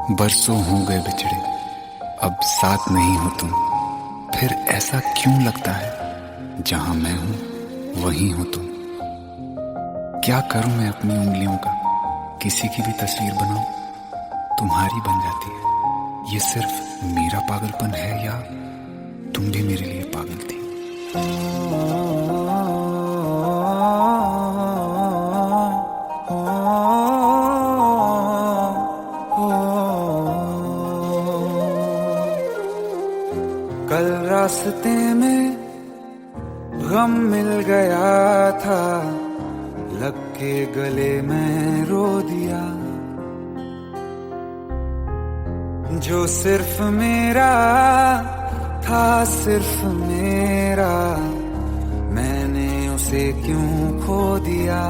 बरसों हो गए बिछड़े, अब साथ नहीं हो तुम। फिर ऐसा क्यों लगता है जहां मैं हूं वहीं हो तुम। क्या करूं मैं अपनी उंगलियों का, किसी की भी तस्वीर बनाऊं तुम्हारी बन जाती है। ये सिर्फ मेरा पागलपन है या तुम भी मेरे लिए पागल थी। कल रास्ते में गम मिल गया था, लग के गले में रो दिया। जो सिर्फ मेरा था, सिर्फ मेरा, मैंने उसे क्यों खो दिया।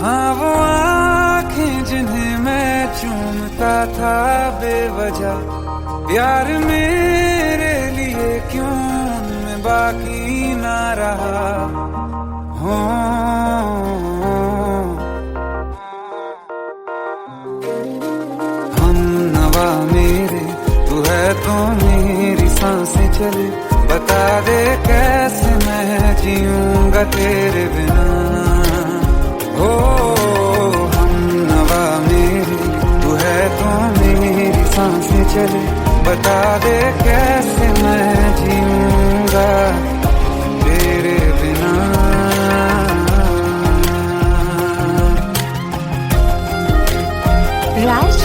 हाँ वो आँखें जिन्हें मैं चूमता था बेवजह, प्यार मेरे लिए क्यों उनमें बाकी ना रहा। हो हम नवा मेरे, तू है तो मेरी सांसें चले। बता दे कैसे मैं जीऊंगा तेरे बिना। हो हम नवा मेरे, तू है तो मेरी सांसें चले। बता दे कैसे मैं जीऊंगा तेरे बिना। राज,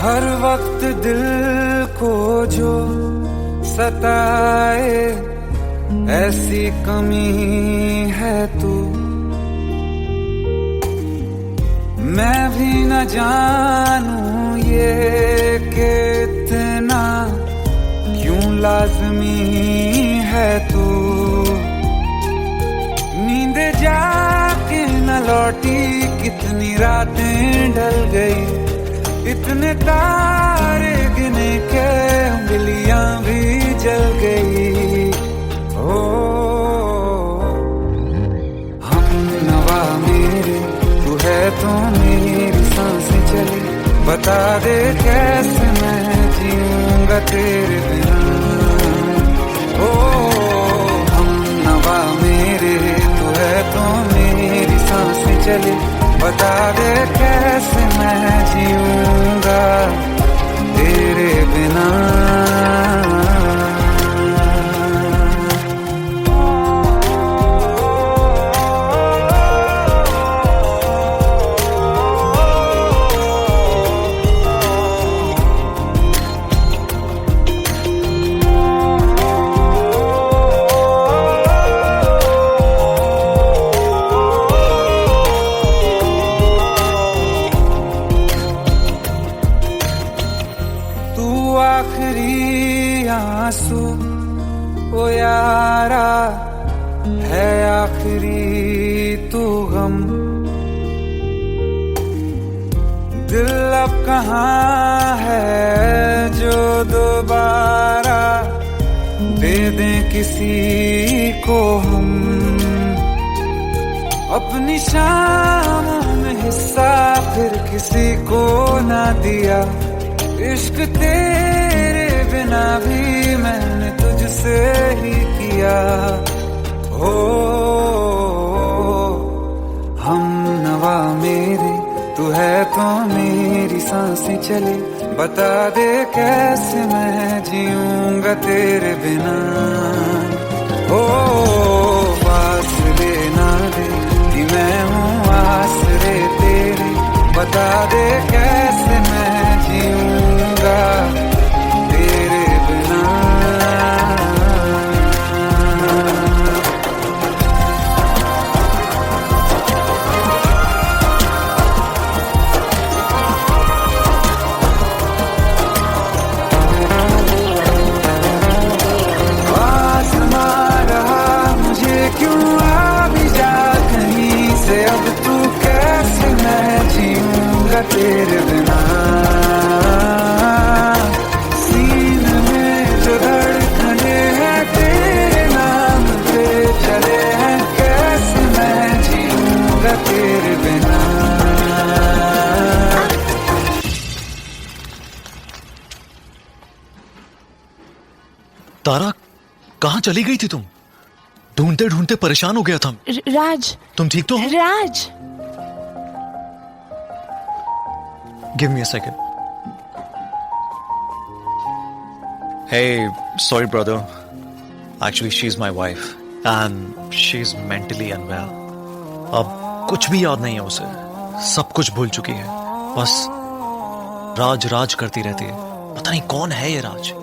हर वक्त दिल को जो सताए, ऐसी कमी है तू। मैं भी न जानूं ये कि इतना क्यों लाज़मी है तू। नींद जाके न लौटी, कितनी रातें ढल गई। इतने तारे गिने के उंगलियां भी जल गई। ओ हम नवा मेरे, तू है तो मेरी सांसें चली। बता दे कैसे मैं जीऊंगा तेरे बिना। ओ हम नवा मेरे, तू है तो मेरी सांसें चली। बता दे कैसे मैं जीऊंगा तेरे बिना। आखिरी आंसू ओ यारा है, आखिरी तू गम। दिल अब कहाँ है जो दोबारा दे दें किसी को हम। अपनी शामों में हिस्सा फिर किसी को ना दिया। इश्क तेरे बिना भी मैंने तुझसे ही किया। हो हम नवा मेरे, तू है तो मेरी सांसें चली। बता दे कैसे मैं जीऊंगा तेरे बिना। हो फासले ना दे कि मैं हूँ आसरे तेरे। बता दे कैसे मैं जीऊंगा तेरे बिना। आसमां रहा मुझे तारा, कहाँ चली गई थी तुम? ढूंढते ढूंढते परेशान हो गया था। राज, तुम ठीक तो हो? Raj. Give me a second. Hey, sorry brother. Actually, she's my wife and she's mentally unwell. अब कुछ भी याद नहीं है उसे, सब कुछ भूल चुकी है। बस राज राज करती रहती है। पता नहीं कौन है ये राज।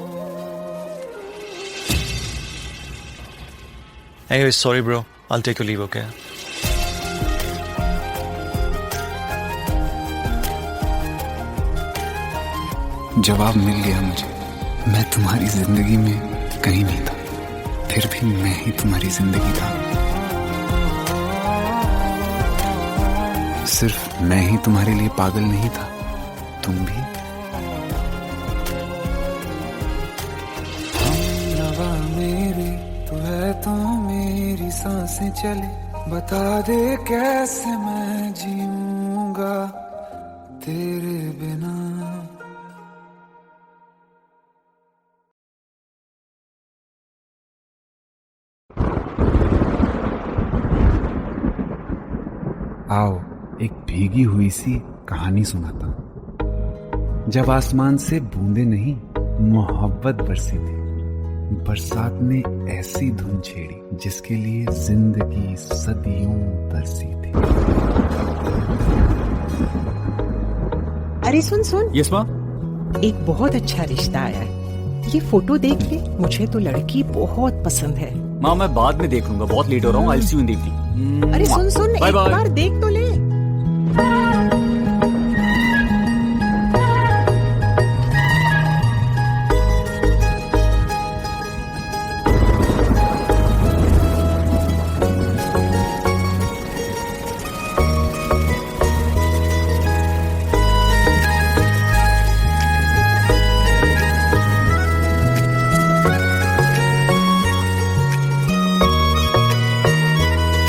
Anyway, sorry bro. I'll take your leave, okay? जवाब मिल गया मुझे। मैं तुम्हारी जिंदगी में कहीं नहीं था, फिर भी मैं ही तुम्हारी जिंदगी था। सिर्फ मैं ही तुम्हारे लिए पागल नहीं था, तुम भी। हमनवा मेरी तू है तो मेरी सांसें चले, बता दे कैसे मैं जीऊंगा तेरे बिना। आओ एक भीगी हुई सी कहानी सुनाता हूं। जब आसमान से बूंदे नहीं मोहब्बत बरसी थी, बरसात ने ऐसी धुन छेड़ी जिसके लिए जिंदगी सदियों तरसी थी। अरे सुन सुन, यस माँ। एक बहुत अच्छा रिश्ता आया है। ये फोटो देख ले, मुझे तो लड़की बहुत पसंद है। माँ मैं बाद में देख लूंगा, बहुत लेट हो रहा हूँ। आई सी यू इन द इवनिंग। अरे सुन सुन, बाय एक बाय। बार देख तो ले।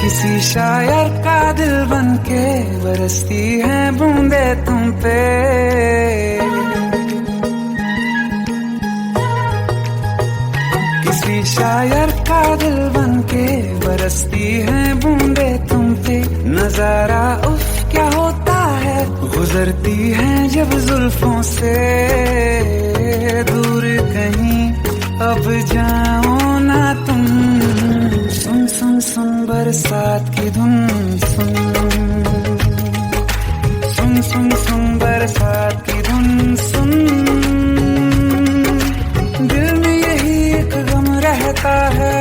किसी शायर का दिल बन के बरसती है बूंदे तुम पे, किसी शायर का दिल बन के बरसती है बूंदे तुम पे। नजारा उफ क्या होता है, गुजरती है जब जुल्फों से दूर कहीं अब जाओ ना तुम। सुन सुन सुन बरसात की धुन, सुन सुन सुन सुन बरसात की धुन सुन। दिल में यही एक गम रहता है,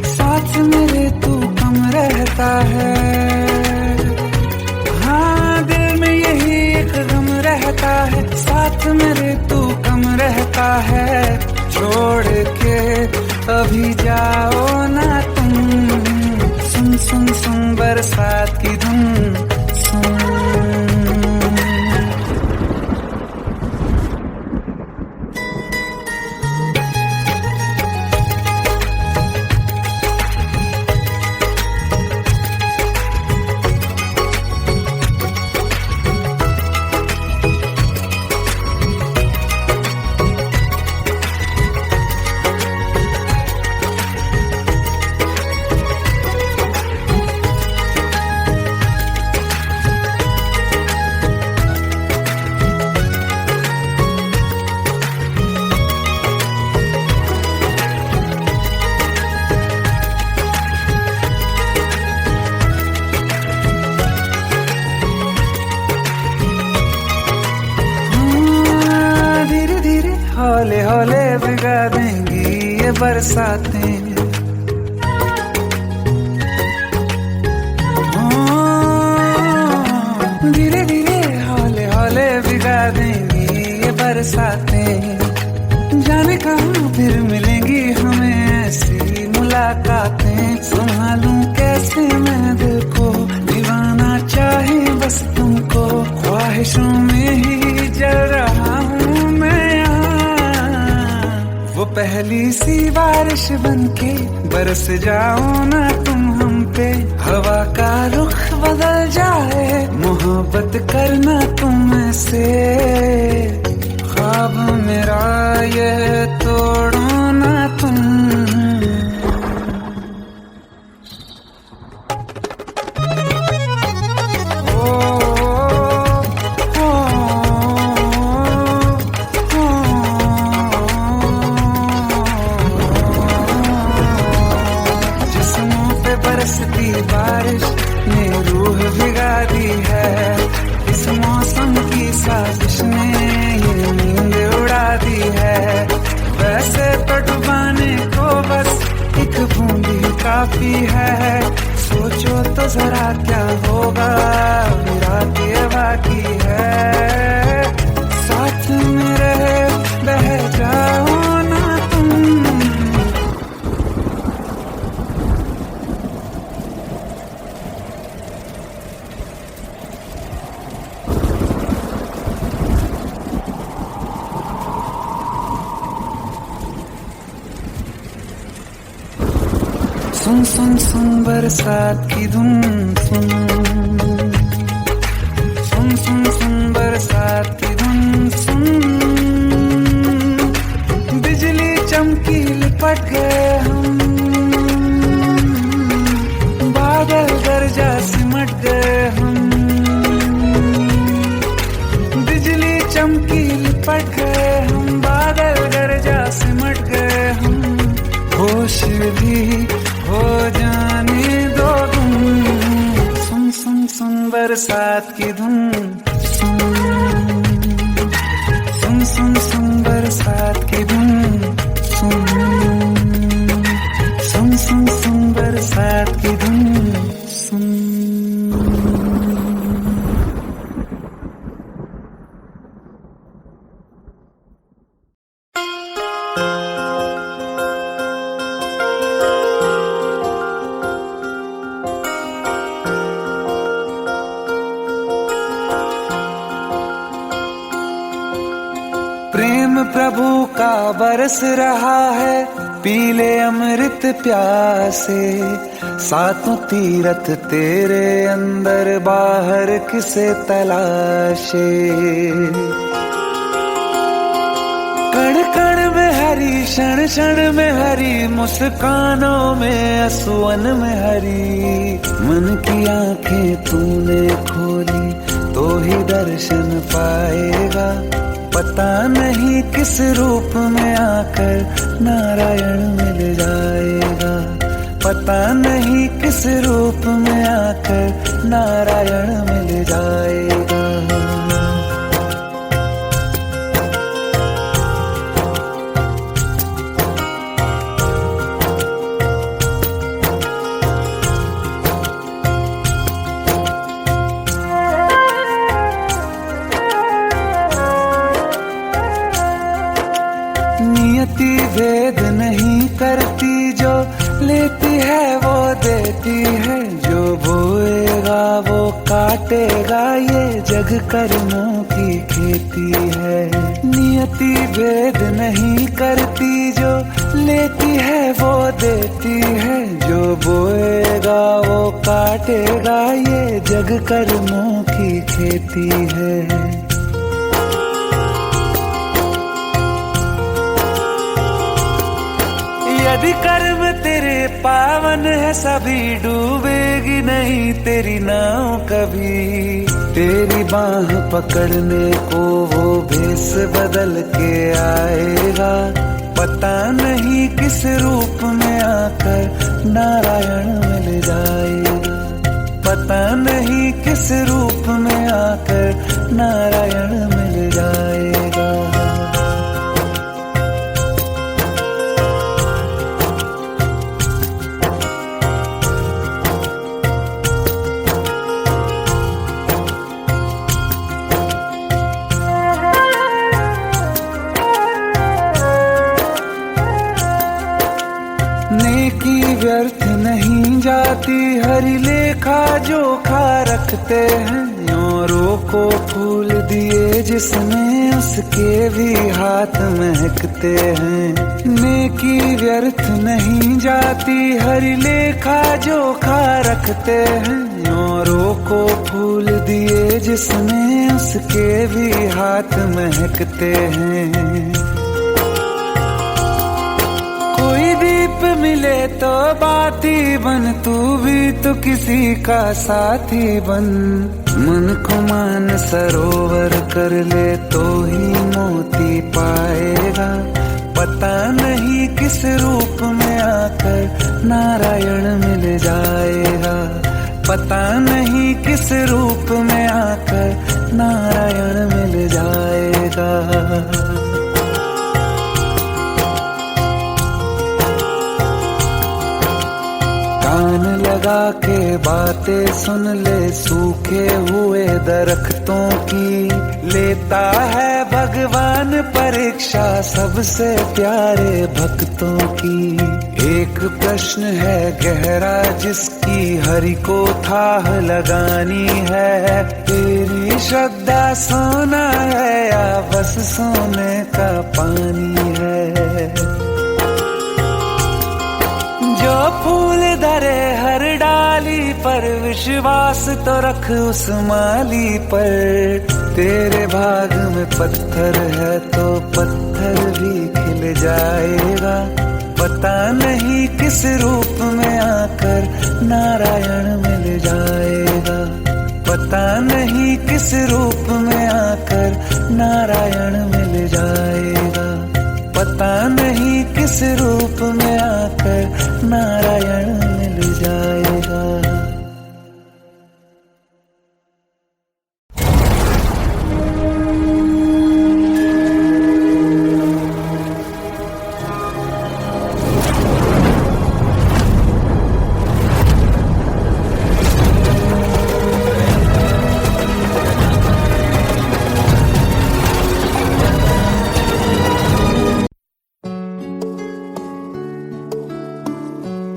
साथ मेरे तू कम रहता है। हाँ दिल में यही एक गम रहता है, साथ मेरे तू कम रहता है। छोड़ के अभी जाओ ना तुम, सुन सुन सुन बरसात की धुन सुन। हौले हौले भिगा देंगी ये बरसातें, धीरे धीरे हौले हौले भिगा देंगी ये बरसातें। जाने कहाँ फिर मिलेंगी हमें ऐसी मुलाकातें। संभालूं कैसे मैं दिल को, दीवाना चाहे बस तुमको। ख्वाहिशों में ही जल रहा हूँ मैं यहाँ, वो पहली सी बारिश बनके बरस जाओ ना तुम हम पे। हवा का रुख बदल जाए, मोहब्बत करना तुम से। ख्वाब मेरा ये बाकी है, सोचो तो जरा क्या होगा, मेरा ये बाकी है। साथ में रहे बह जाओ ना तुम। सुन सुन सुन बरसात की धुन सुन, सुन सुन सुन बरसात की धुन सुन। बिजली चमकी लिपट गए हम, बादल गरजा सिमट गए हम। बिजली चमकी लिपट गए हम, बादल गरजा सिमट गए हम। होश भी हो जाने दो तुम। सुन सुन सुन बरसात की धुन सुन, सुन सुन सुन बरसात की धुन सुन, सुन सुन सुन बरसात की धुन सुन। प्रेम प्रभु का बरस रहा है, पीले अमृत प्यासे। सातों तीरथ तेरे अंदर, बाहर किसे तलाशे। कण कण में हरी, क्षण क्षण में हरी, मुस्कानों में असुवन में हरी। मन की आंखें तूने खोली तो ही दर्शन पाएगा। पता नहीं किस रूप में आकर नारायण मिल जाएगा। पता नहीं किस रूप में आकर नारायण मिल जाएगा। नियति भेद नहीं करती, जो लेती है वो देती है। जो बोएगा वो काटेगा, ये जग कर्मों की खेती है। नियति भेद नहीं करती, जो लेती है वो देती है। जो बोएगा वो काटेगा, ये जग कर्मों की खेती है। यदि कर्म तेरे पावन है, सभी डूबेगी नहीं तेरी नाव कभी। तेरी बाह पकड़ने को वो भेष बदल के आएगा। पता नहीं किस रूप में आकर नारायण मिल जाएगा। पता नहीं किस रूप में आकर नारायण मिल जाएगा। नेकी व्यर्थ नहीं जाती, हरि लेखा जोखा रखते हैं। औरों को फूल दिए जिसने, उसके भी हाथ महकते हैं। नेकी व्यर्थ नहीं जाती, हरि लेखा जोखा रखते हैं। औरों को फूल दिए जिसने, उसके भी हाथ महकते हैं। कोई दीप मिले तो बाती बन, तू भी तो किसी का साथी बन। मन को मान सरोवर कर ले तो ही मोती पाएगा। पता नहीं किस रूप में आकर नारायण मिल जाएगा। पता नहीं किस रूप में आकर नारायण मिल जाएगा। लगा के बातें सुन ले सूखे हुए दरख्तों की। लेता है भगवान परीक्षा सबसे प्यारे भक्तों की। एक प्रश्न है गहरा जिसकी हरि को थाह लगानी है। तेरी श्रद्धा सोना है या बस सोने का पानी है। जो फूल धरे हर डाली पर विश्वास तो रख उस माली पर। तेरे भाग में पत्थर है तो पत्थर भी खिल जाएगा। पता नहीं किस रूप में आकर नारायण मिल जाएगा। पता नहीं किस रूप में आकर नारायण मिल जाएगा। पता नहीं किस रूप में आकर नारायण मिल जाएगा।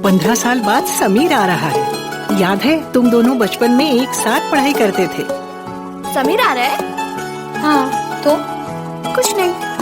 पंद्रह साल बाद समीर आ रहा है। याद है तुम दोनों बचपन में एक साथ पढ़ाई करते थे। समीर आ रहा है? हाँ तो कुछ नहीं।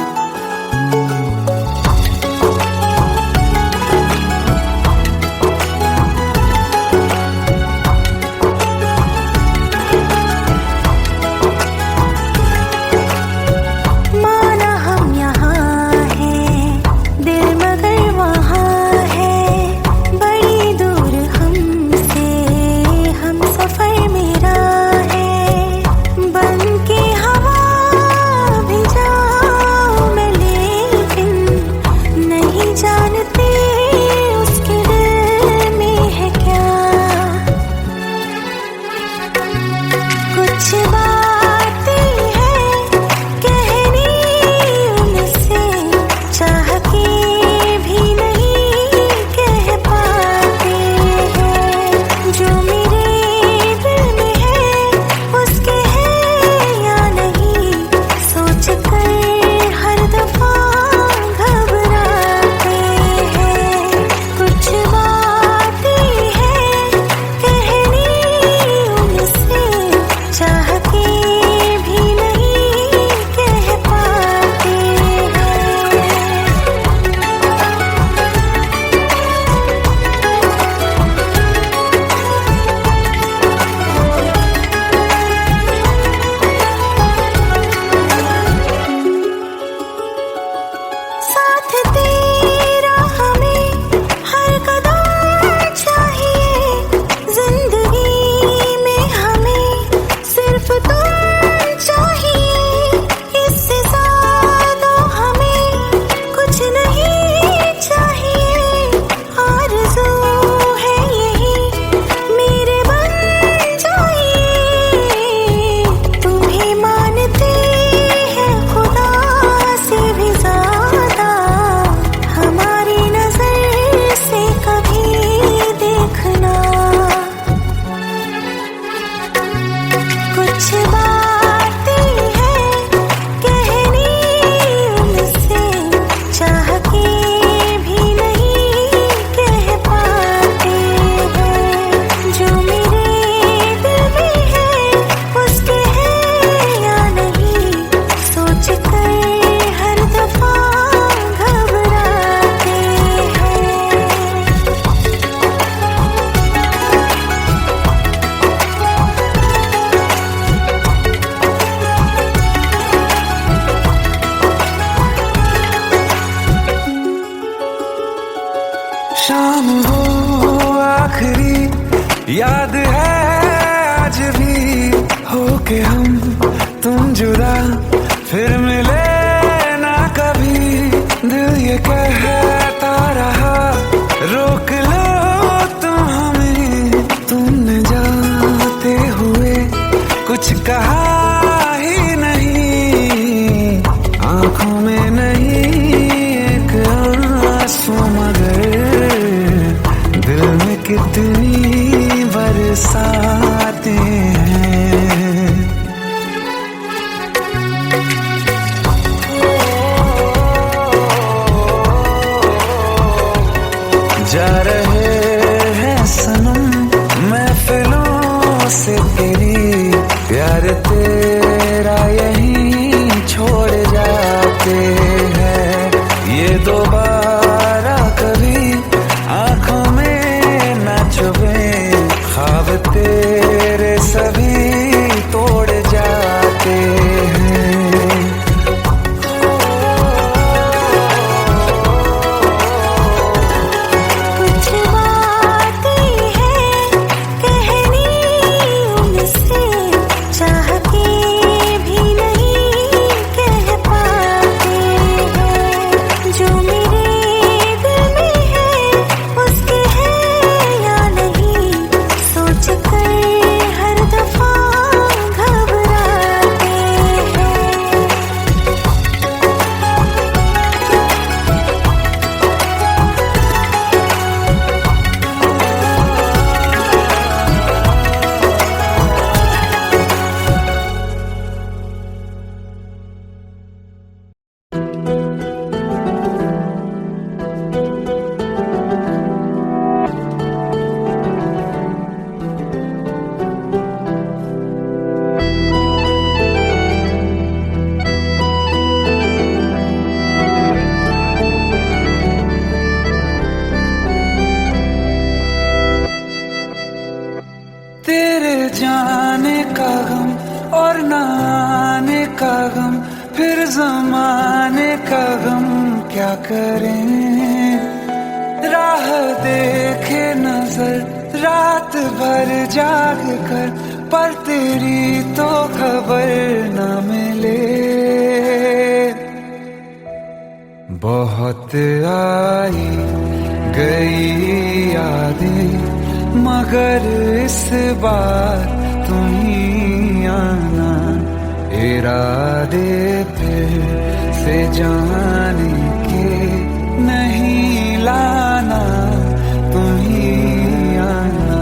शाम हो आखिरी याद है आज भी हो के हम तुम जुदा फिर मिले ना कभी। दिल ये कहता रहा रोक लो तुम हमें। तुमने जाते हुए कुछ कहा ही नहीं। आंखों में नहीं एक आंसू मगर दिल में कितनी जमाने का गम क्या करें, राह देखे नजर रात भर जाग कर, पर तेरी तो खबर न मिले। बहुत आई गई यादें, मगर इस बार तुम ही आना, इरादे फिर से जाने के नहीं लाना, तुम ही आना।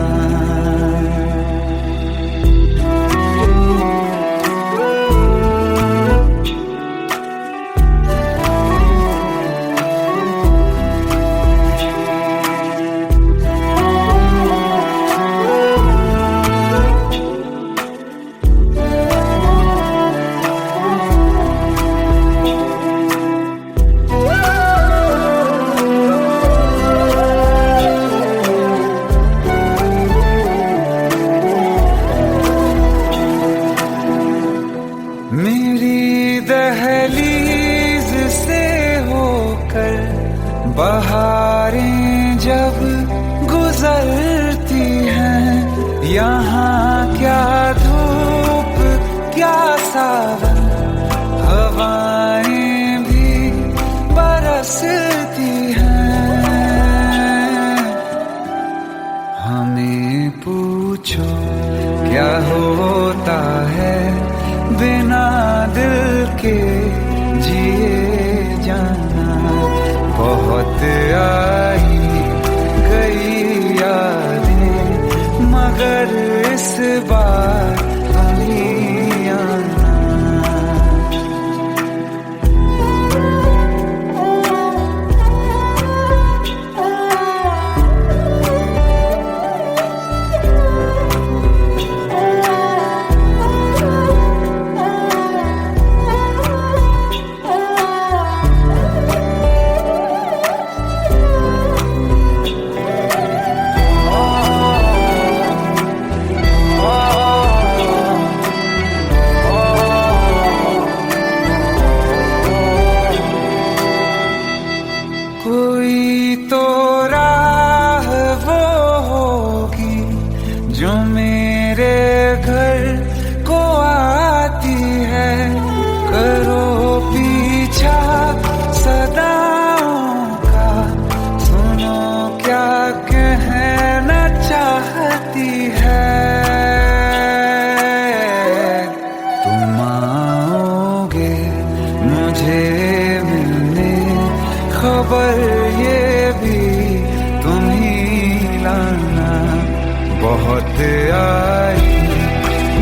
मेरी दहलीज से होकर बहारें जब गुजरती हैं, यहाँ क्या धूप क्या सावन, हवाएं भी बरसती हैं। हमें पूछो क्या होता है बिना दिल के जिए जाना, बहुत आई गई यादें, मगर इस बार तुम ही आना। कोई तो राह वो होगी जो मेरे घर को आती है, करो पीछा सदाओं का, सुनो क्या कहना चाहती है। तुम आओगे मुझे मिलने, खबर ये भी तुम ही लाना, बहुत आई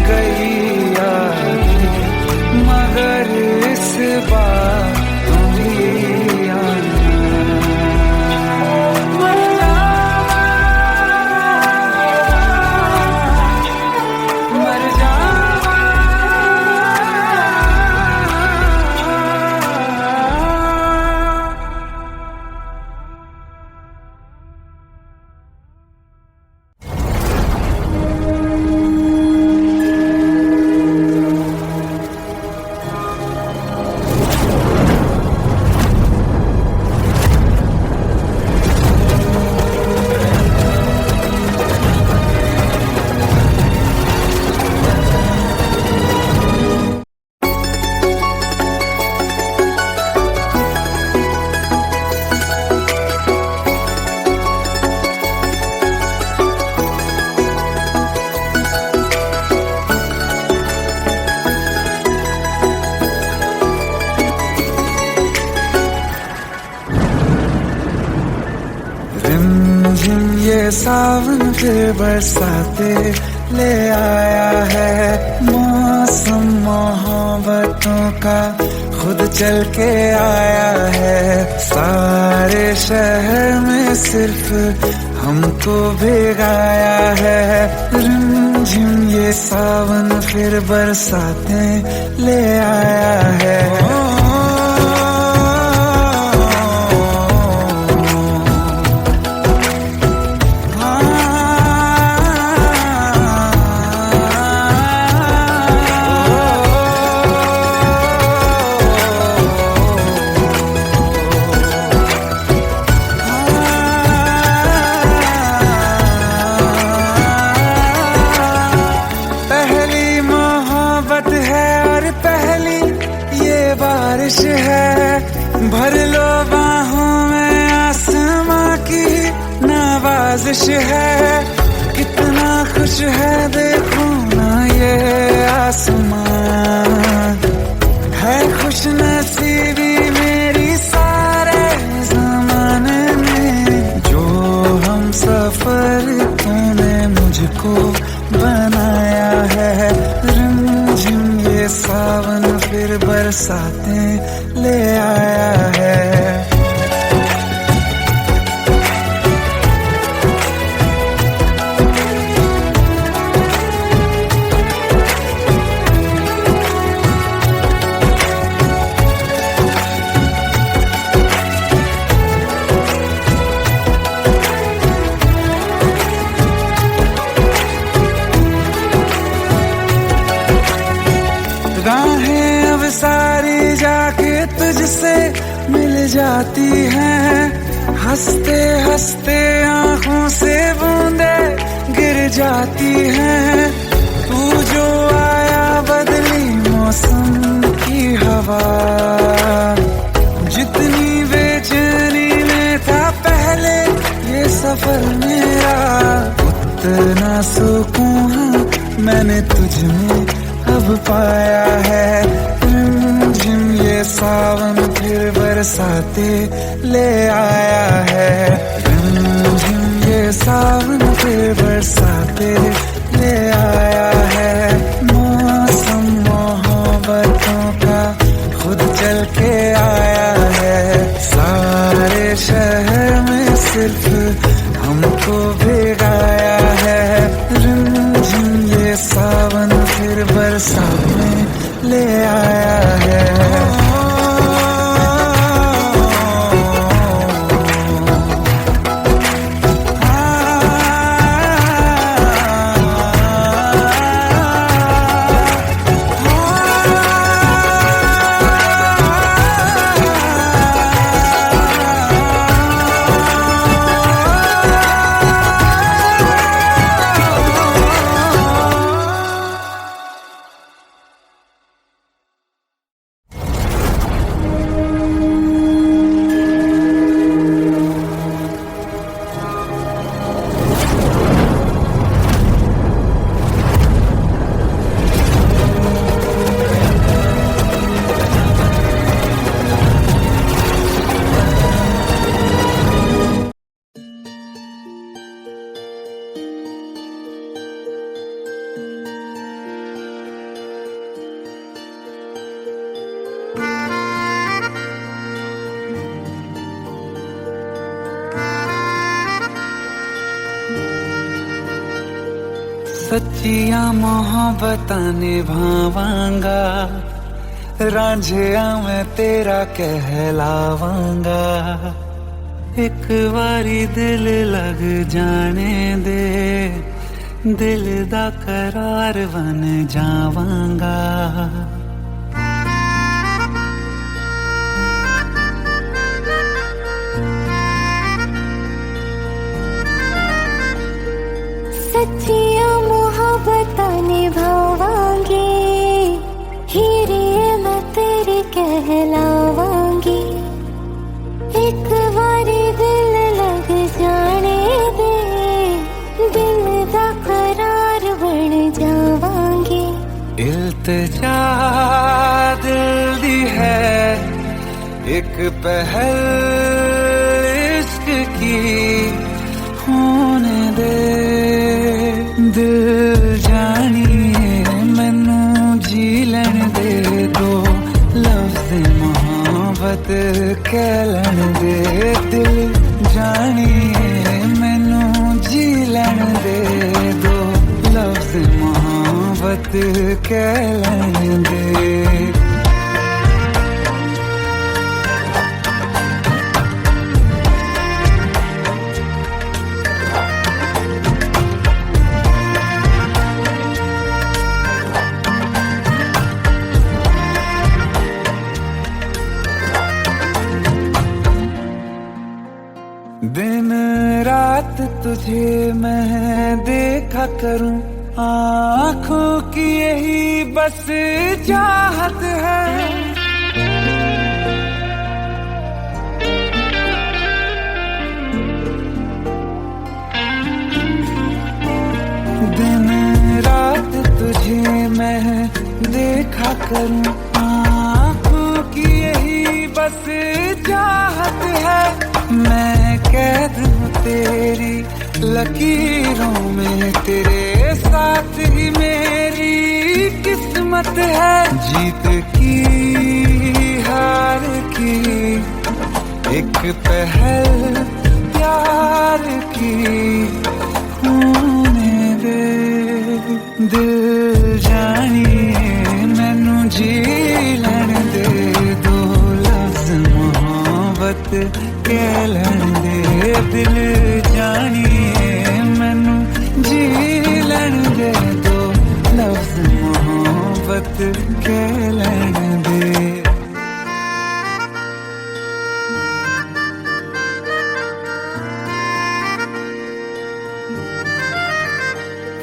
गई यादें, मगर इस बार तुम ही आना। मर जावा, मर जावा। रिमझिम ये सावन फिर बरसाते ले आया है, मौसम मोहब्बतों का खुद चल के आया है। सारे शहर में सिर्फ हमको भिगाया है, रिमझिम ये सावन फिर बरसाते ले आया है। साजिश है, कितना खुश है देखो ना ये आसमान। है खुश नसीबी मेरी सारे जमाने में, जो हम सफर तूने मुझको बनाया है। रिमझिम ये सावन फिर बरसाते ले आया है। राहें अब सारी जाके तुझसे मिल जाती हैं, हंसते हंसते आंखों से बूंदे गिर जाती हैं। तू जो आया बदली मौसम की हवा, जितनी बेचैनी में था पहले ये सफर मेरा, उतना सुकून मैंने तुझ में अब पाया है। रिमझिम ये सावन फिर बरसाते ले आया है। रिमझिम ये सावन फिर बरसाते ले आया है। मौसम मोहब्बतों का खुद चल के आया है। सारे शहर में सिर्फ हमको भिगाया है। रिमझिम ये सावन फिर बरसात में ले आया है। सच्चिया मोहब्बतां निभावांगा, रांझिया मैं तेरा कहलावांगा। एक बारी दिल लग जाने दे, दिल दा करार बन जावांगा। सच्चिया मोहब्बतां निभावांगी, हीरे मैं तेरी कहलावांगी। एक बारी दिल लग जाने दे, दिल दा करार बन जावांगी। इल्तिजा दिल दी है एक पहल इश्क की होने दे। दिल जानिए मैनू जी लैन दे दो, लफ्ज़ मोहब्बत कह लैन दे। दिल जानिए मैनू जी लैन दे दो, लफ्ज़ मोहब्बत कह लैन दे। दिन रात तुझे मैं देखा करूं, आँखों की यही बस चाहत है। करूं, आँखों की यही बस चाहत है, मैं कैद हूँ तेरी लकीरों में, तेरे साथ ही मेरी किस्मत है, जीत की हार की एक पहल प्यार की होने दे, दिल जानिए मैनू जी लैण दे, दो लफ्ज़ मोहब्बत कह लैण दे, दिल जानिए मैनू जी लैण दे, दो लफ्ज़ मोहब्बत कह लैण दे।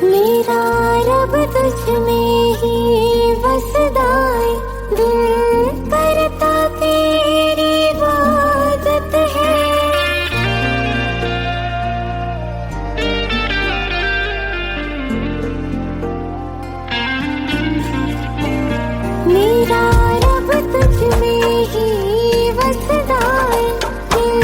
मेरा रब तुझ में ही बसदा है, दिल करता तेरी इबादत है, मेरा रब तुझ में ही बसदा है, दिल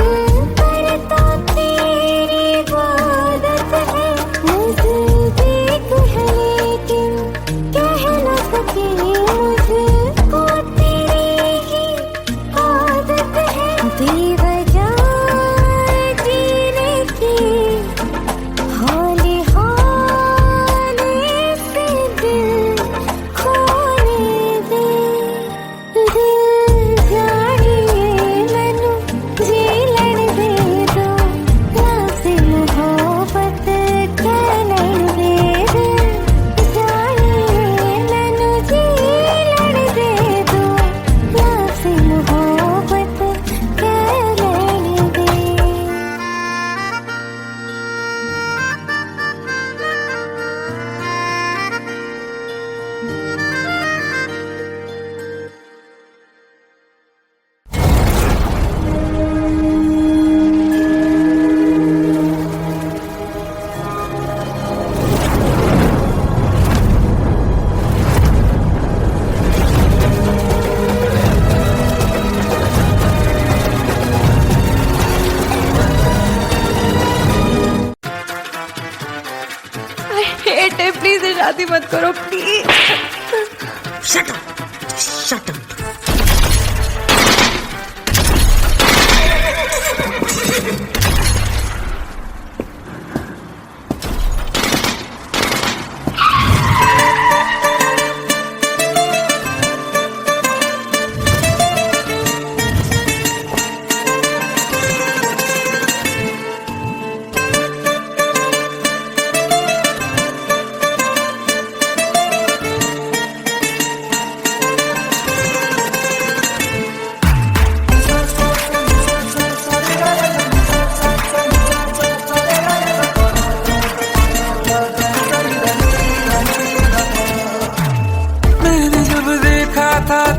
करता तेरी इबादत है, नज़दीक है लेकिन कह न सके, मुझको तेरी ही आदत है, बेवजह जीने की हौले हौले से दिल खोने दे, दिल जानिए मैनू जी लैण दे, दो लफ्ज़ मोहब्बत कह लैण दे, दिल जानिए मैनू जी लैण दे, दो लफ्ज़ मोहब्बत कह लैण दे। प्लीज शादी मत करो प्लीज।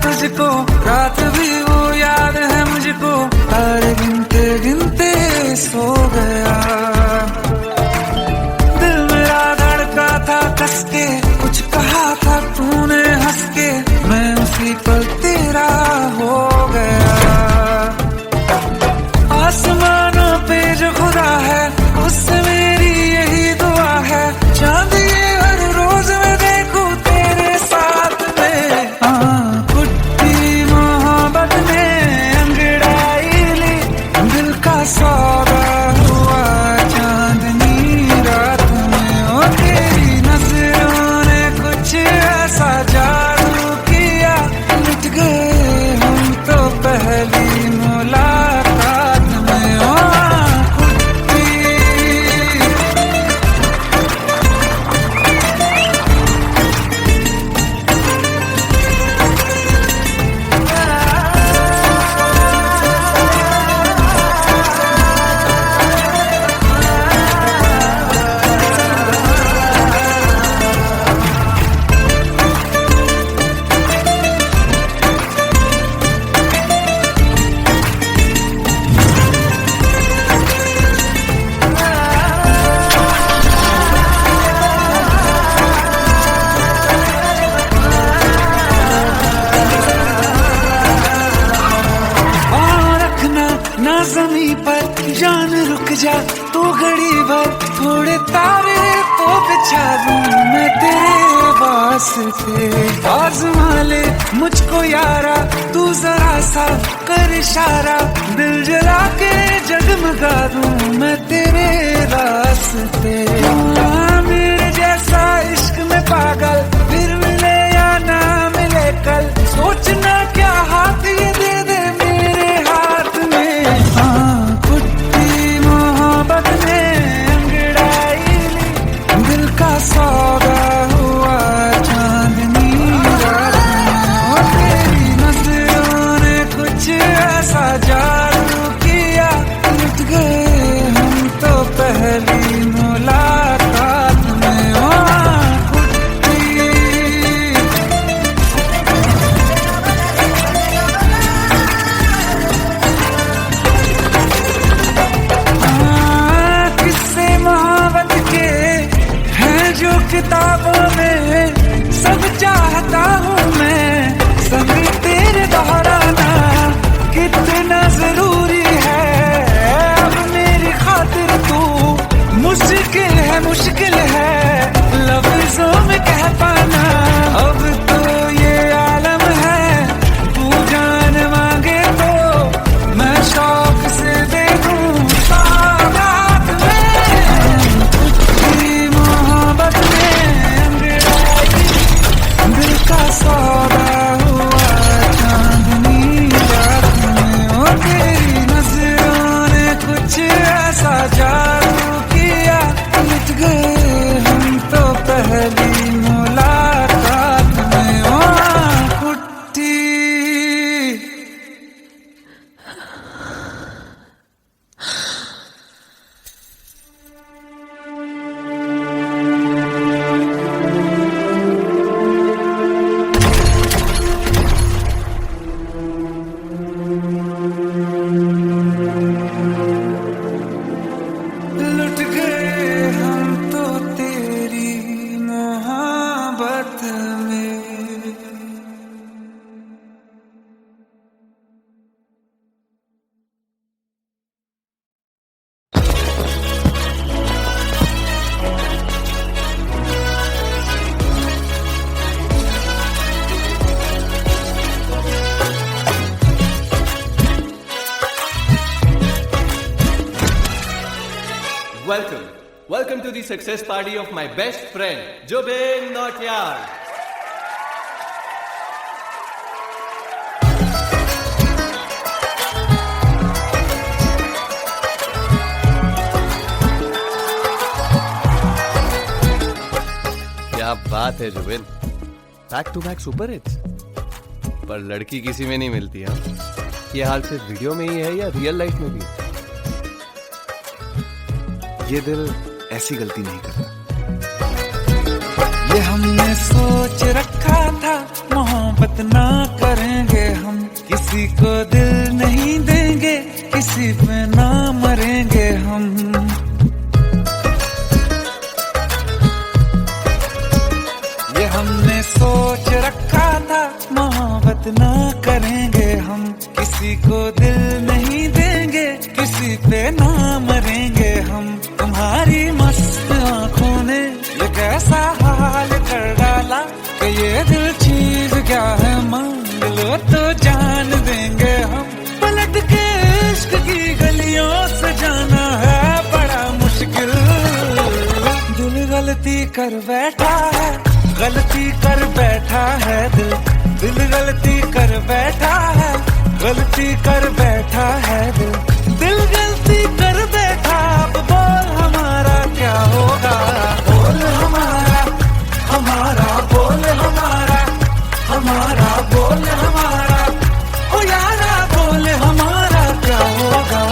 तुझको रात भी वो याद है मुझको, तारे गिनते गिनते सो गया, दिल मेरा धड़का था कस के, कुछ कहा था तूने हंस के, मैं उसी पल तेरा हो गया। आसमानों पे जो खुदा है उससे मेरी यही दुआ है, चांद ये हर रोज मैं देखूं तेरे साथ में। सौदा हुआ चांदनी रात में, ओ तेरी नजरों ने कुछ ऐसा जादू किया, लुट गए हम तो पहली मुलाकात में। ओ पर जान रुक जा तू घड़ी भर, थोड़े तारे तो बिछा दूं मैं तेरे वास्ते। आज़मा ले मुझको यारा तू जरा सा कर इशारा, दिल जला के जगमगा दूं मैं तेरे रास्ते। मेरे जैसा इश्क में पागल फिर मिले या ना मिले कल, सोचना क्या हाथ ये दे दे मेरे हाथ में। हाँ कुट्टी मोहब्बत ने अंगड़ाई ली, दिल का सौदा हुआ चांदनी रात में। तेरी नजरों ने कुछ ऐसा जादू किया, लुट गए हम तो पहली मुलाकात में। किताबों में सब चाहता हूँ मैं, संग तेरे दोहराना कितना जरूरी है। अब मेरी खातिर तू मुश्किल है लफ्जों में कह पाना। अब तो ये आलम है तू जान मांगे तो मैं शौक से दे दूँ सौगात में। तेरी मोहब्बत दिल का सौदा हुआ चांदनी रात में। ओ तेरी नजरों ने कुछ ऐसा जादू किया, लुट गए हम तो पहली मुलाकात में। ओ कुट्टी लुट गए हम तो तेरी मोहब्बत में। Welcome to the success party of my best friend, Jobin Nautiyal. क्या बात है Zubin, back to back super hits. पर लड़की किसी में नहीं मिलती है। ये हाल सिर्फ वीडियो में ही है या रियल लाइफ में भी? ये दिल ऐसी गलती नहीं करता। ये हमने सोच रखा था मोहब्बत ना करेंगे हम, किसी को दिल नहीं देंगे, किसी पे ना मरेंगे हम। ये हमने सोच रखा था मोहब्बत ना करेंगे हम, किसी को दिल नहीं देंगे, किसी पे ना मरेंगे हम। तुम्हारी मस्त आंखों ने ये कैसा हाल कर डाला कि ये दिल चीज क्या है मांग लो तो जान देंगे हम। पलट के इश्क की गलियों से जाना है बड़ा मुश्किल। दिल गलती कर बैठा है, गलती कर बैठा है दिल, दिल गलती कर बैठा है, गलती कर बैठा है दिल, दिल गलती कर बैठा। अब बोल हमारा क्या होगा, बोल हमारा, हमारा बोल हमारा, हमारा बोल हमारा, ओ यारा बोल हमारा क्या होगा।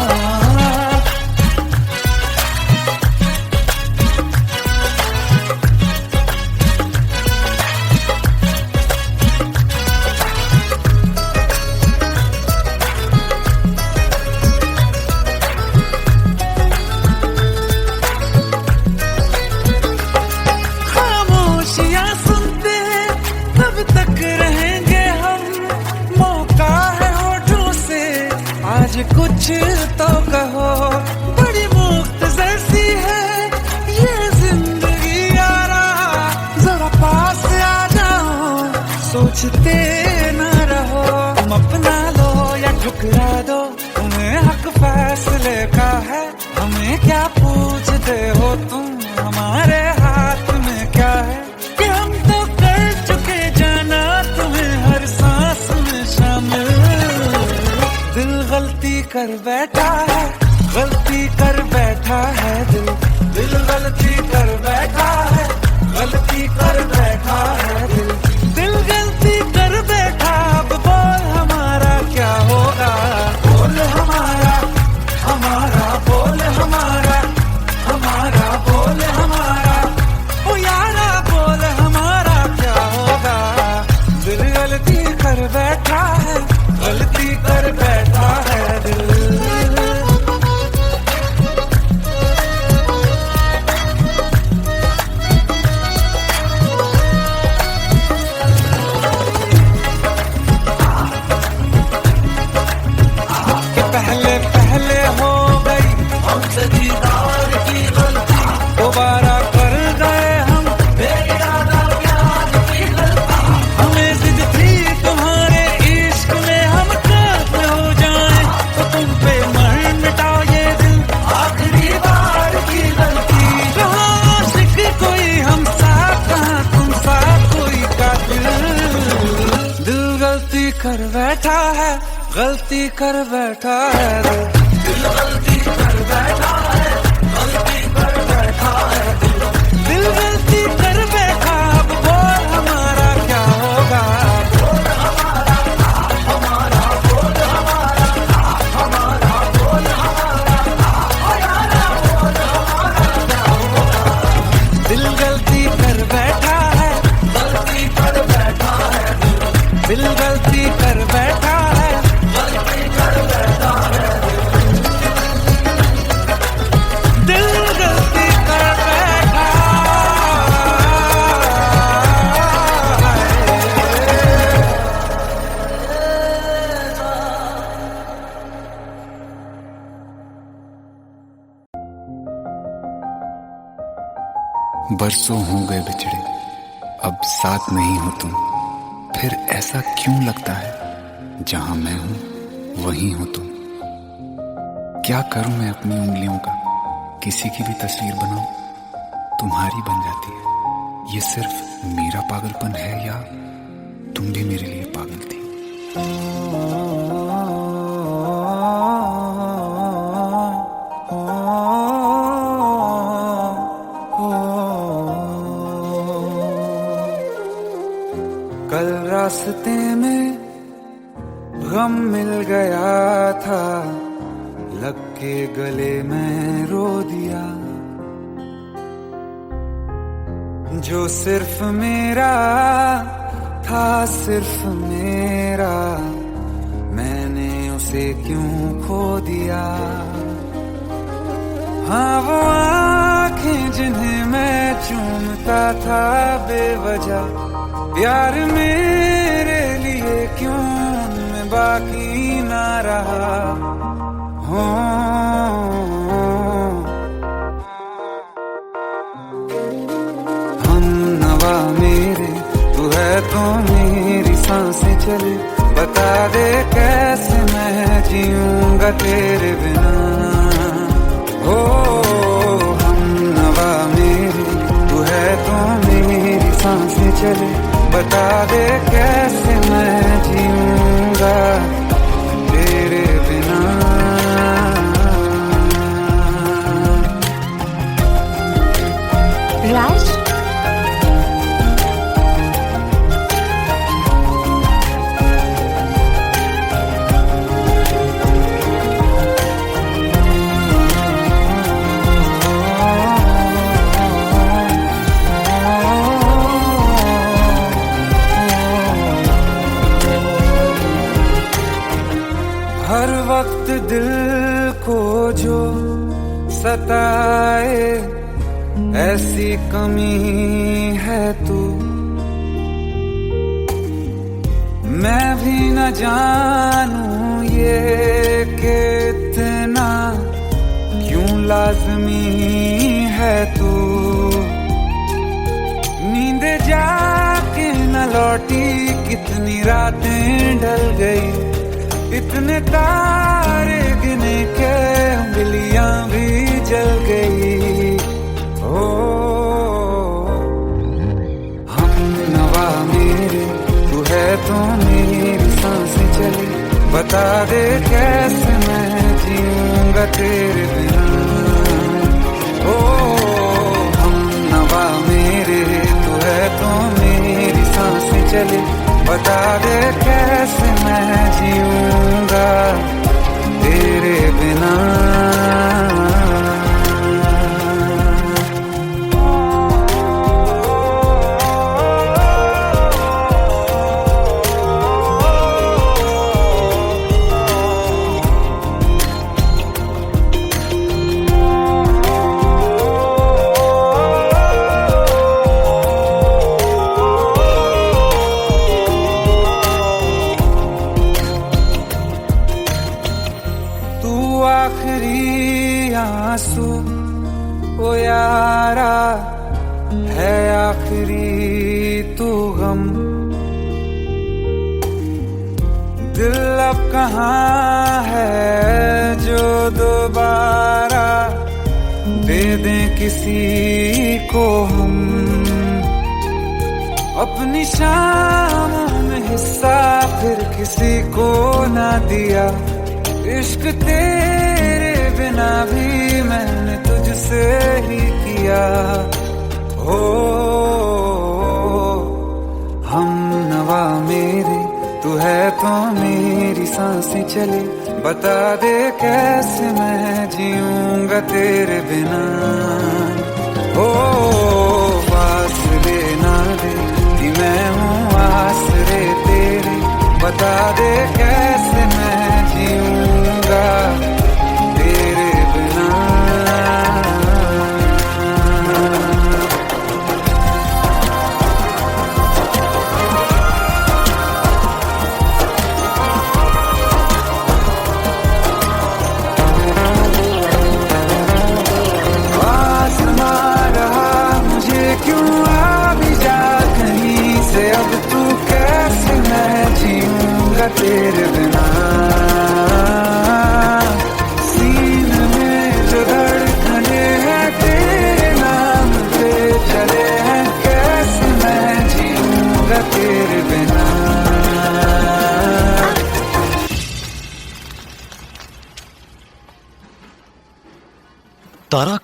सोचते ना रहो, तुम अपना लो या ठुकरा दो, तुम्हें हक फैसले का है, हमें क्या पूछते हो तुम, हमारे हाथ में क्या है कि हम तो कर चुके जाना तुम्हें हर सांस में शामिल। दिल गलती कर बैठा है, गलती कर बैठा है दिल, दिल गलती कर बैठा है, गलती कर बैठा है दिल, दिल गलती कर बैठा। अब बोल हमारा क्या होगा, बोल हमारा, हमारा बोल हमारा, हमारा बोल हमारा, ओ यारा बोल हमारा क्या होगा। दिल गलती कर बैठा है, गलती कर बैठा है दिल। पहले पहले हो गई हमसे दीदार की गलती, दोबारा कर गए हम बेइरादा प्यार की गलती। हमें जिद थी तुम्हारे इश्क में हम काफिर हो जाएं, तो तुम पे मर मिटाओ ये दिल, आखिरी बार की गलती। कहाँ आशिक कोई हम साथ, कहाँ तुम साथ कोई कातिल। दिल गलती कर बैठा है, गलती कर बैठा है दिल गलती कर बैठा है, गलती कर बैठा है दिल गलती कर बैठा। अब बोल हमारा क्या होगा, बोल हमारा, हमारा बोल हमारा, हमारा बोल हमारा, ओ यारा बोल हमारा क्या होगा। दिल गलती कर बैठा है, गलती कर बैठा है दिल गलती कर बैठा है, गलती कर बैठा है दिल गलती कर बैठा बरसों हो गए बिछड़े, अब साथ नहीं हो तुम, फिर ऐसा क्यों लगता है जहां मैं हूं वहीं हो तुम। क्या करूं मैं अपनी उंगलियों का, किसी की भी तस्वीर बनाऊं तुम्हारी बन जाती है। ये सिर्फ मेरा पागलपन है या तुम भी मेरे लिए पागल थी। कल रास्ते में गम मिल गया था, लग के गले में रो दिया। जो सिर्फ मेरा था, सिर्फ मेरा, मैंने उसे क्यों खो दिया। हाँ वो आँखें जिन्हें मैं चूमता था बेवजह, प्यार मेरे लिए क्यों उनमें बाकी ना रहा हो। हम नवा मेरे, तू है तो मेरी सांसें चले, बता दे कैसे मैं जीऊंगा तेरे बिना। हो हम नवा मेरे, तू है तो मेरी सांसें चले, बता दे कैसे मैं जीऊंगा तेरे बिना। राज, हर वक्त दिल को जो सताए, ऐसी कमी है तू। मैं भी न जानूं ये कि इतना क्यों लाज़मी है तू। नींद जाके न लौटी, कितनी रातें ढल गई, इतने तारे गिने के उंगलियां भी जल गई। ओ हम नवा मेरे, तू है तो मेरी सांसें चली, बता दे कैसे मैं जीऊंगा तेरे बिना। ओ हम नवा मेरे, तू है तो मेरी सांसें चली, बता दे कैसे मैं जीऊंगा तेरे बिना। आखिरी आंसू ओ यारा है, आखिरी तू गम, दिल अब कहाँ है जो दोबारा दे दें किसी को हम। अपनी शामों में हिस्सा फिर किसी को ना दिया, इश्क तेरे बिना भी मैंने तुझसे ही किया। ओ हम नवा मेरे, तू है तो मेरी सांसें चली, बता दे कैसे मैं जीऊंगा तेरे बिना। ओ फासले ना दे कि मैं हूँ आसरे तेरे, बता दे कैसे मैं जीऊंगा तेरे बिना। आसमां रहा मुझे क्यों, आ भी जा कहीं से, अब तू कैसे मैं जीऊंगा तेरे बिना। सीने में जो धड़कने हैं तेरे नाम पे चले हैं, कैसे मैं जीऊंगा तेरे बिना। तारा,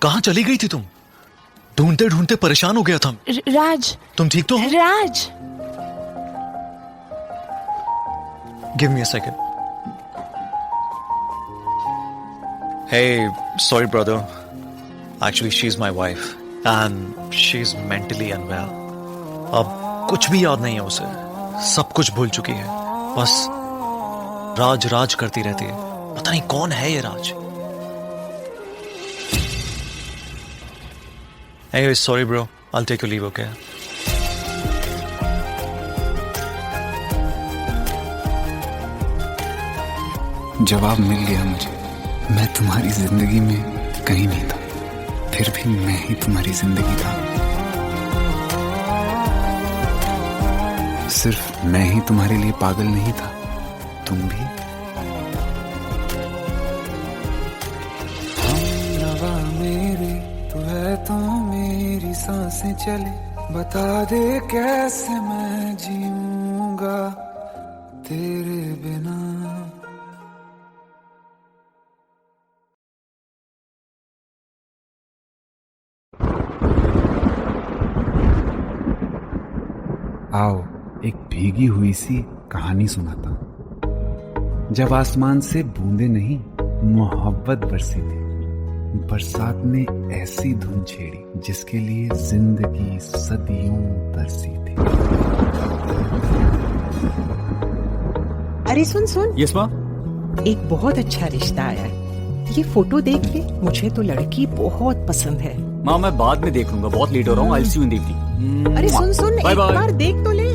कहाँ चली गई थी तुम? ढूंढते ढूंढते परेशान हो गया था। राज, तुम ठीक तो हो? राज, Give me a second. Hey, sorry brother. Actually, she's my wife and she's mentally unwell. अब कुछ भी याद नहीं है उसे, सब कुछ भूल चुकी है, बस राज राज करती रहती है। पता नहीं कौन है ये राज। Anyway, sorry bro. I'll take your leave, okay? जवाब मिल गया मुझे, मैं तुम्हारी जिंदगी में कहीं नहीं था, फिर भी मैं ही तुम्हारी जिंदगी था। सिर्फ मैं ही तुम्हारे लिए पागल नहीं था, तुम भी। हम नवा मेरे, तू है तो मेरी सांसें चले, बता दे कैसे मैं जीऊंगा तेरे बिना। आओ एक भीगी हुई सी कहानी सुनाता हूं। जब आसमान से बूंदे नहीं मोहब्बत बरसी थी, बरसात ने ऐसी धुन छेड़ी जिसके लिए जिंदगी सदियों तरसी थी। अरे सुन सुन, यस माँ। एक बहुत अच्छा रिश्ता आया है, ये फोटो देख ले, मुझे तो लड़की बहुत पसंद है। माँ मैं बाद में देख लूंगा, बहुत लेट हो रहा हूँ। आई सी यू इन द इवनिंग। अरे सुन सुन, बाय एक बाय। बार देख तो ले।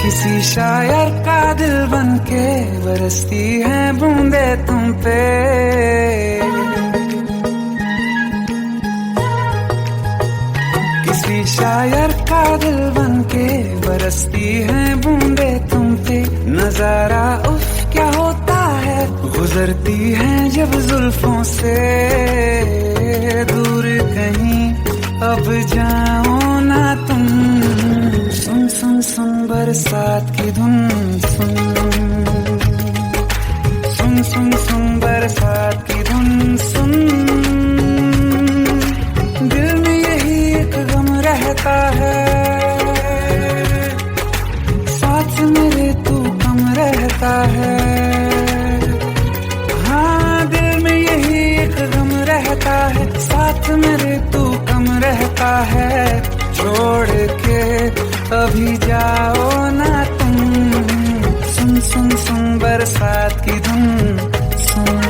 किसी शायर का दिल बन के बरसती है बूंदे तुम पे, किसी शायर का दिल बन के बरसती है बूंदे तुम पे। नजारा उफ क्या होता है, गुजरती है जब जुल्फों से दूर कहीं अब जाओ ना तुम। सुन सुन सुन बरसात की धुन, सुन सुन सुन सुन बरसात की धुन सुन। दिल में यही एक गम रहता है, साथ मेरे तू कम रहता है। हाँ दिल में यही एक गम रहता है, साथ मेरे तू कम रहता है। छोड़ के अभी जाओ ना तुम। सुन सुन सुन बरसात की धुन सुन।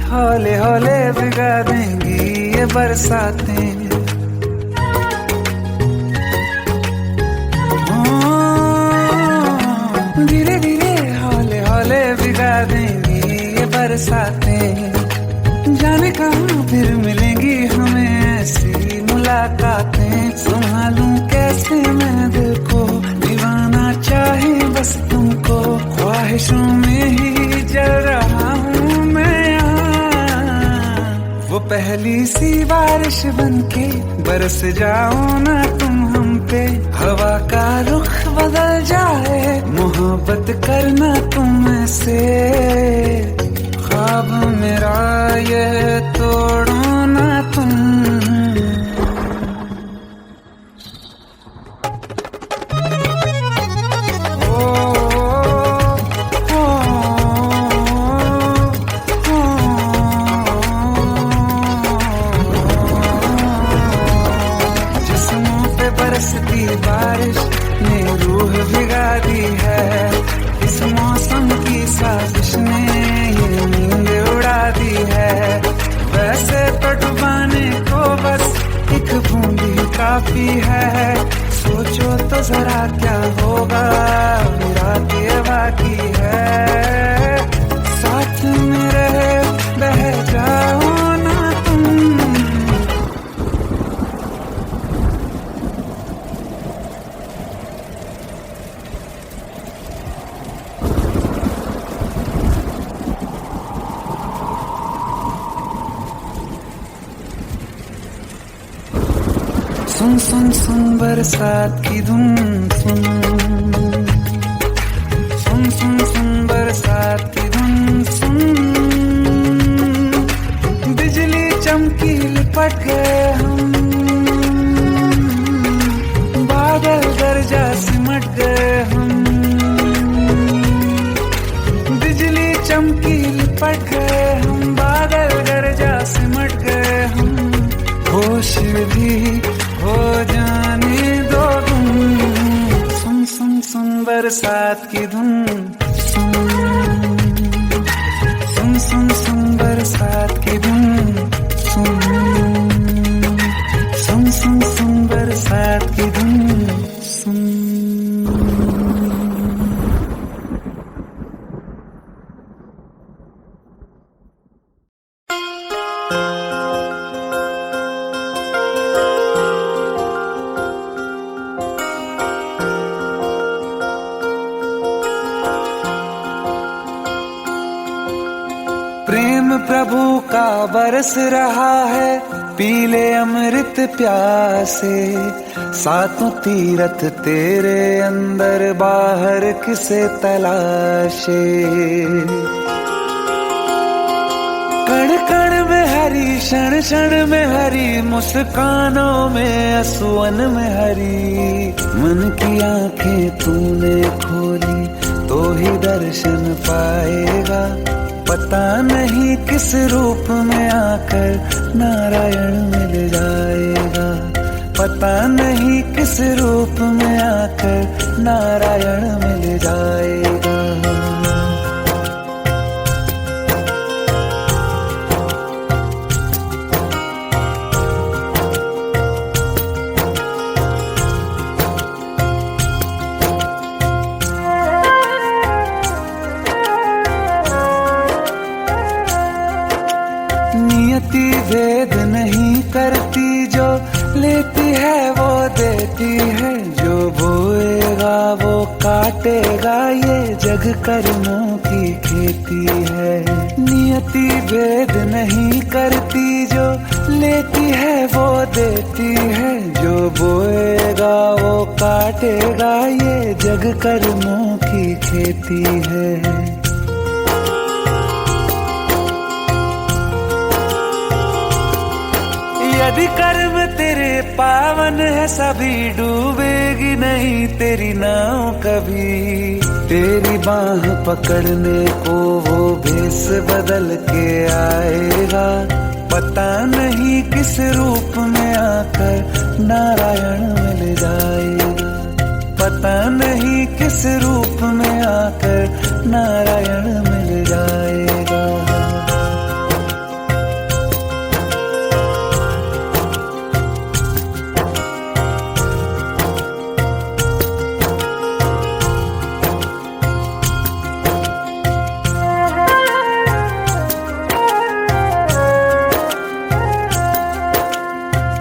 हौले हौले भिगा देंगी ये बरसातें, धीरे धीरे हौले हौले भिगा देंगी ये बरसातें। जाने कहाँ फिर मिलेंगी हमें ऐसी मुलाकातें। संभालूं कैसे मैं दिल को, दीवाना चाहे बस तुमको। ख्वाहिशों में ही जल रहा हूँ मैं वो पहली सी बारिश बनके बरस जाओ ना तुम हम पे। हवा का रुख बदल जाए, मोहब्बत करना तुम ऐसे। ख्वाब मेरा ये तोड़ो ना तुम। बरसती बारिश ने रूह भिगा दी है, इस मौसम की साजिश ने ये नींद उड़ा दी है। वैसे तो डुबाने को बस एक बूंद ही काफी है। सोचो तो जरा क्या होगा, रात ये बाकी है। साथ मेरे बह जाओ ना तुम। सुन सुन सुन बरसात की धुन सुन। सुन सुन सुन बरसात की धुन सुन। बिजली चमकी लिपट गए हम, बादल गरजा सिमट गए हम। बिजली चमकी लिपट गए हम, बादल गरजा सिमट गए हम। होश भी हो जाने दो तुम। सुन सुन सुन बरसात की धुन सुन। सुन सुन सुन बरसात की धुन सुन। का बरस रहा है, पीले अमृत प्यासे। सातों तीरथ तेरे अंदर, बाहर किसे तलाशे। कण कण में हरी, क्षण क्षण में हरी, मुस्कानों में असुवन में हरी। मन की आंखें तूने खोली तो ही दर्शन पाएगा। पता नहीं किस रूप में आकर नारायण मिल जाएगा। पता नहीं किस रूप में आकर नारायण मिल जाएगा। नियति भेद नहीं करती, जो लेती है वो देती है। जो बोएगा वो काटेगा, ये जग कर्मों की खेती है। नियति भेद नहीं करती, जो लेती है वो देती है। जो बोएगा वो काटेगा, ये जग कर्मों की खेती है। यदि कर्म तेरे पावन है, सभी डूबेगी नहीं तेरी नाव कभी। तेरी बाह पकड़ने को वो भेष बदल के आएगा। पता नहीं किस रूप में आकर नारायण मिल जाएगा। पता नहीं किस रूप में आकर नारायण मिल जाएगा।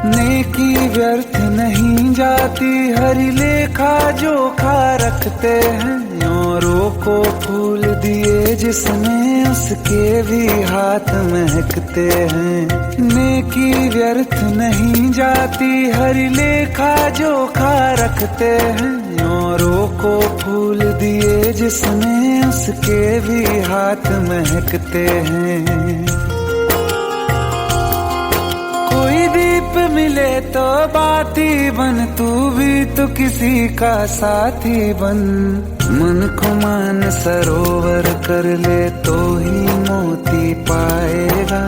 नेकी व्यर्थ नहीं जाती, हरि लेखा जोखा रखते हैं। औरों को फूल दिए जिसने, उसके भी हाथ महकते हैं। नेकी व्यर्थ नहीं जाती, हरि लेखा जोखा रखते हैं। औरों को फूल दिए जिसने, उसके भी हाथ महकते हैं। कोई दीप मिले तो बाती बन, तू भी तो किसी का साथी बन। मन को मान सरोवर कर ले तो ही मोती पाएगा।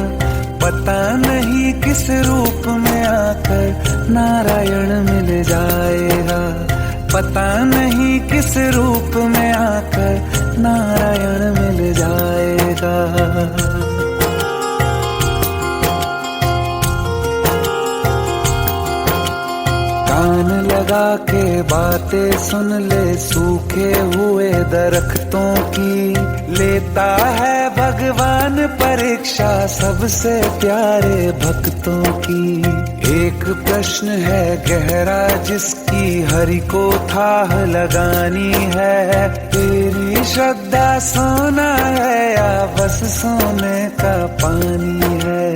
पता नहीं किस रूप में आकर नारायण मिल जाएगा। पता नहीं किस रूप में आकर नारायण मिल जाएगा। कान लगा के बातें सुन ले, सूखे हुए दरख्तों की। लेता है भगवान परीक्षा सबसे प्यारे भक्तों की। एक प्रश्न है गहरा जिसकी हरि को थाह लगानी है। तेरी श्रद्धा सोना है या बस सोने का पानी है।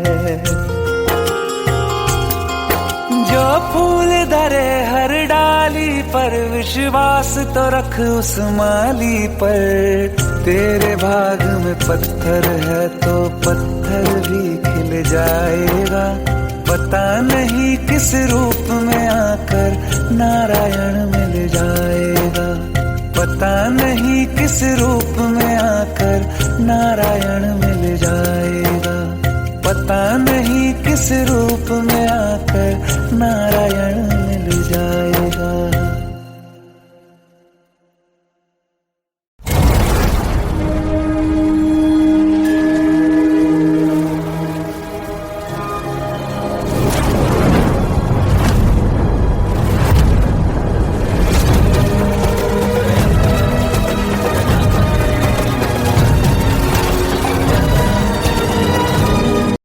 जो फूल धरे हर डाली पर, विश्वास तो रख उस माली पर। तेरे भाग में पत्थर है तो पत्थर भी खिल जाएगा। पता नहीं किस रूप में आकर नारायण मिल जाएगा। पता नहीं किस रूप में आकर नारायण मिल जाएगा। पता नहीं किस रूप में आकर नारायण मिल जाए।